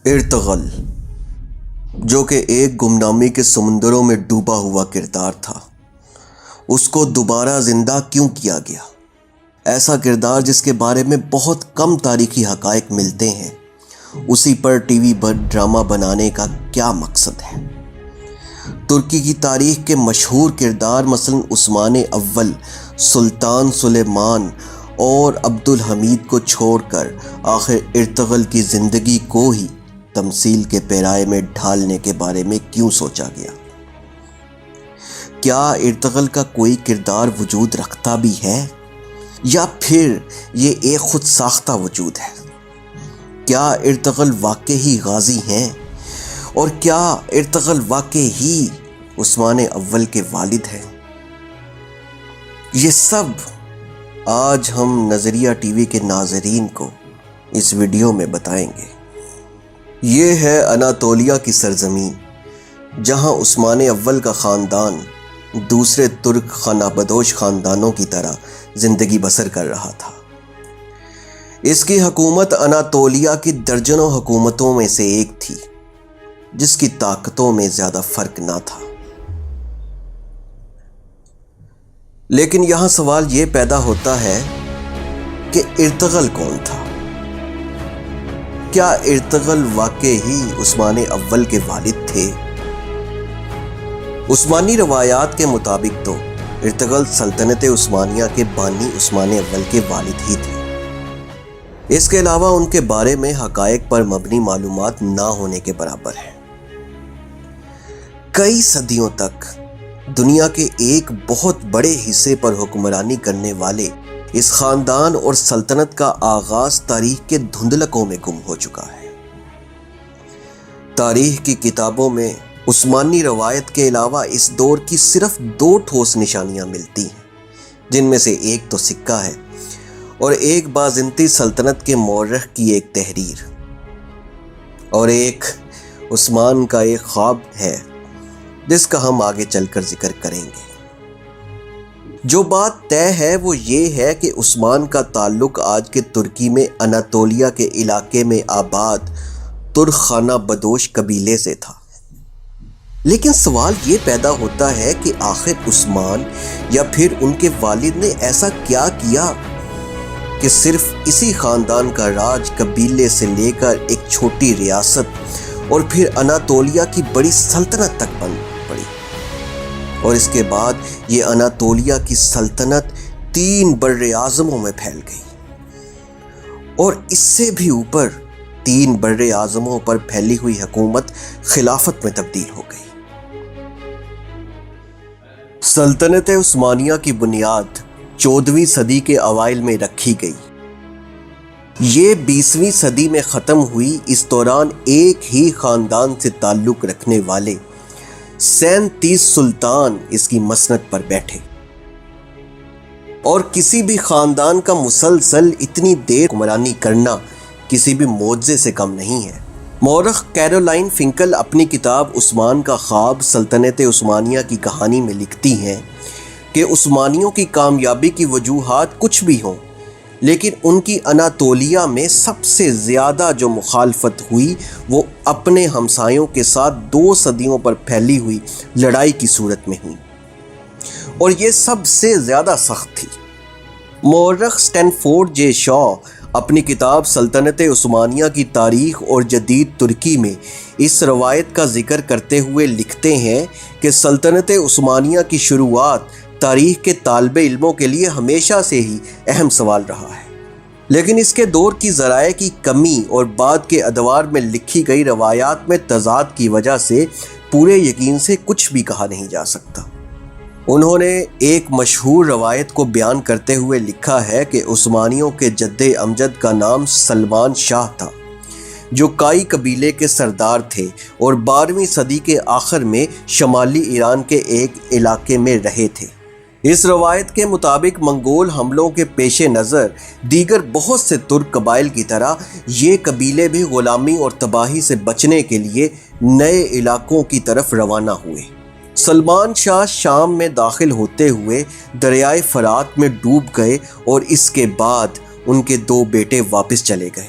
Ertugrul, جو کہ ایک گمنامی کے سمندروں میں ڈوبا ہوا کردار تھا، اس کو دوبارہ زندہ کیوں کیا گیا؟ ایسا کردار جس کے بارے میں بہت کم تاریخی حقائق ملتے ہیں، اسی پر ٹی وی پر ڈرامہ بنانے کا کیا مقصد ہے؟ ترکی کی تاریخ کے مشہور کردار مثلا عثمان اول، سلطان سلیمان اور عبدالحمید کو چھوڑ کر آخر ارطغرل کی زندگی کو ہی تمثیل کے پیرائے میں ڈھالنے کے بارے میں کیوں سوچا گیا؟ کیا ارطغرل کا کوئی کردار وجود رکھتا بھی ہے، یا پھر یہ ایک خود ساختہ وجود ہے؟ کیا ارطغرل واقعی غازی ہیں، اور کیا ارطغرل واقعی عثمان اول کے والد ہیں؟ یہ سب آج ہم نظریہ ٹی وی کے ناظرین کو اس ویڈیو میں بتائیں گے۔ یہ ہے اناطولیہ کی سرزمین، جہاں عثمان اول کا خاندان دوسرے ترک خانہ بدوش خاندانوں کی طرح زندگی بسر کر رہا تھا۔ اس کی حکومت اناطولیہ کی درجنوں حکومتوں میں سے ایک تھی، جس کی طاقتوں میں زیادہ فرق نہ تھا۔ لیکن یہاں سوال یہ پیدا ہوتا ہے کہ ارطغرل کون تھا؟ کیا ارطغرل واقعی عثمان اول کے والد تھے؟ عثمانی روایات کے مطابق تو ارطغرل سلطنت عثمانیہ کے بانی عثمان اول کے والد ہی تھے۔ اس کے علاوہ ان کے بارے میں حقائق پر مبنی معلومات نہ ہونے کے برابر ہے۔ کئی صدیوں تک دنیا کے ایک بہت بڑے حصے پر حکمرانی کرنے والے اس خاندان اور سلطنت کا آغاز تاریخ کے دھندلکوں میں گم ہو چکا ہے۔ تاریخ کی کتابوں میں عثمانی روایت کے علاوہ اس دور کی صرف 2 ٹھوس نشانیاں ملتی ہیں، جن میں سے ایک تو سکہ ہے اور ایک بازنطی سلطنت کے مورخ کی ایک تحریر، اور ایک عثمان کا ایک خواب ہے جس کا ہم آگے چل کر ذکر کریں گے۔ جو بات طے ہے وہ یہ ہے کہ عثمان کا تعلق آج کے ترکی میں اناطولیہ کے علاقے میں آباد ترک خانہ بدوش قبیلے سے تھا۔ لیکن سوال یہ پیدا ہوتا ہے کہ آخر عثمان یا پھر ان کے والد نے ایسا کیا کیا کہ صرف اسی خاندان کا راج قبیلے سے لے کر ایک چھوٹی ریاست اور پھر اناطولیہ کی بڑی سلطنت تک بن پڑی، اور اس کے بعد یہ اناطولیہ کی سلطنت 3 بر اعظموں میں پھیل گئی، اور اس سے بھی اوپر 3 بر اعظموں پر پھیلی ہوئی حکومت خلافت میں تبدیل ہو گئی۔ سلطنت عثمانیہ کی بنیاد 14ویں صدی کے اوائل میں رکھی گئی۔ یہ 20ویں صدی میں ختم ہوئی۔ اس دوران ایک ہی خاندان سے تعلق رکھنے والے 37 سلطان اس کی مسند پر بیٹھے، اور کسی بھی خاندان کا مسلسل اتنی دیر حکمرانی کرنا کسی بھی معجزے سے کم نہیں ہے۔ مورخ کیرولائن فنکل اپنی کتاب عثمان کا خواب سلطنت عثمانیہ کی کہانی میں لکھتی ہیں کہ عثمانیوں کی کامیابی کی وجوہات کچھ بھی ہوں، لیکن ان کی اناطولیہ میں سب سے زیادہ جو مخالفت ہوئی وہ اپنے ہمسایوں کے ساتھ 2 صدیوں پر پھیلی ہوئی لڑائی کی صورت میں ہوئی، اور یہ سب سے زیادہ سخت تھی۔ مورخ سٹینفورڈ جے شاء اپنی کتاب سلطنت عثمانیہ کی تاریخ اور جدید ترکی میں اس روایت کا ذکر کرتے ہوئے لکھتے ہیں کہ سلطنت عثمانیہ کی شروعات تاریخ کے طالب علموں کے لیے ہمیشہ سے ہی اہم سوال رہا ہے، لیکن اس کے دور کی ذرائع کی کمی اور بعد کے ادوار میں لکھی گئی روایات میں تضاد کی وجہ سے پورے یقین سے کچھ بھی کہا نہیں جا سکتا۔ انہوں نے ایک مشہور روایت کو بیان کرتے ہوئے لکھا ہے کہ عثمانیوں کے جد امجد کا نام سلمان شاہ تھا، جو کائی قبیلے کے سردار تھے اور 12ویں صدی کے آخر میں شمالی ایران کے ایک علاقے میں رہے تھے۔ اس روایت کے مطابق منگول حملوں کے پیش نظر دیگر بہت سے ترک قبائل کی طرح یہ قبیلے بھی غلامی اور تباہی سے بچنے کے لیے نئے علاقوں کی طرف روانہ ہوئے۔ سلمان شاہ شام میں داخل ہوتے ہوئے دریائے فرات میں ڈوب گئے، اور اس کے بعد ان کے 2 بیٹے واپس چلے گئے،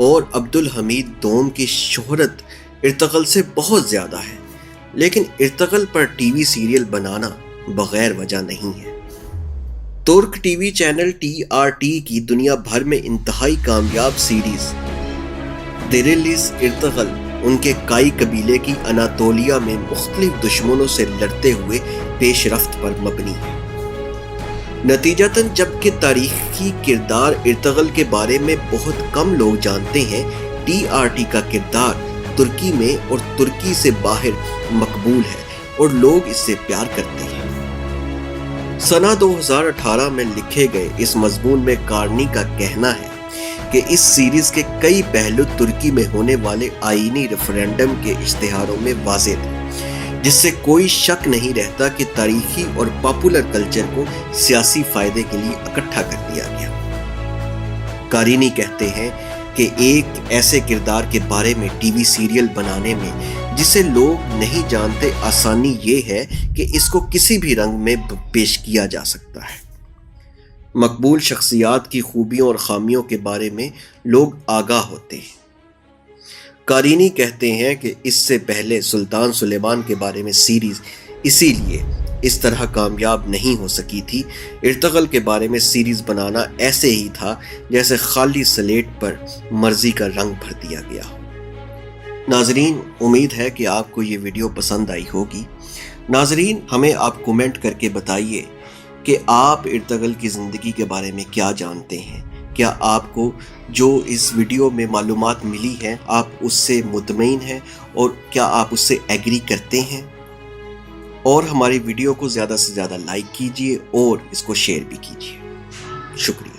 اور عبدالحمید دوم کی شہرت ارطغرل سے بہت زیادہ ہے، لیکن ارطغرل پر ٹی وی سیریل بنانا بغیر وجہ نہیں ہے۔ ترک ٹی وی چینل TRT کی دنیا بھر میں انتہائی کامیاب سیریز دیریلیس ارطغرل ان کے کائی قبیلے کی اناطولیہ میں مختلف دشمنوں سے لڑتے ہوئے پیش رفت پر مبنی ہے۔ نتیجتاً جبکہ تاریخی کردار ارطغرل کے بارے میں بہت کم لوگ جانتے ہیں، TRT کا کردار ترکی میں اور ترکی سے باہر مقبول ہے اور لوگ اس سے پیار کرتے ہیں۔ سنہ 2018 میں لکھے گئے اس مضمون میں کارنی کا کہنا ہے کہ اس سیریز کے کئی پہلو ترکی میں ہونے والے آئینی ریفرینڈم کے اشتہاروں میں واضح تھے، جس سے کوئی شک نہیں رہتا کہ تاریخی اور پاپولر کلچر کو سیاسی فائدے کے لیے اکٹھا کر دیا گیا۔ کارینی کہتے ہیں کہ ایک ایسے کردار کے بارے میں ٹی وی سیریل بنانے میں جسے لوگ نہیں جانتے، آسانی یہ ہے کہ اس کو کسی بھی رنگ میں پیش کیا جا سکتا ہے۔ مقبول شخصیات کی خوبیوں اور خامیوں کے بارے میں لوگ آگاہ ہوتے ہیں۔ کارینی کہتے ہیں کہ اس سے پہلے سلطان سلیمان کے بارے میں سیریز اسی لیے اس طرح کامیاب نہیں ہو سکی تھی۔ ارطغرل کے بارے میں سیریز بنانا ایسے ہی تھا جیسے خالی سلیٹ پر مرضی کا رنگ بھر دیا گیا ہو۔ ناظرین، امید ہے کہ آپ کو یہ ویڈیو پسند آئی ہوگی۔ ناظرین، ہمیں آپ کومنٹ کر کے بتائیے کہ آپ ارطغرل کی زندگی کے بارے میں کیا جانتے ہیں۔ کیا آپ کو جو اس ویڈیو میں معلومات ملی ہیں آپ اس سے مطمئن ہیں، اور کیا آپ اس سے ایگری کرتے ہیں؟ اور ہماری ویڈیو کو زیادہ سے زیادہ لائک کیجیے اور اس کو شیئر بھی کیجیے۔ شکریہ۔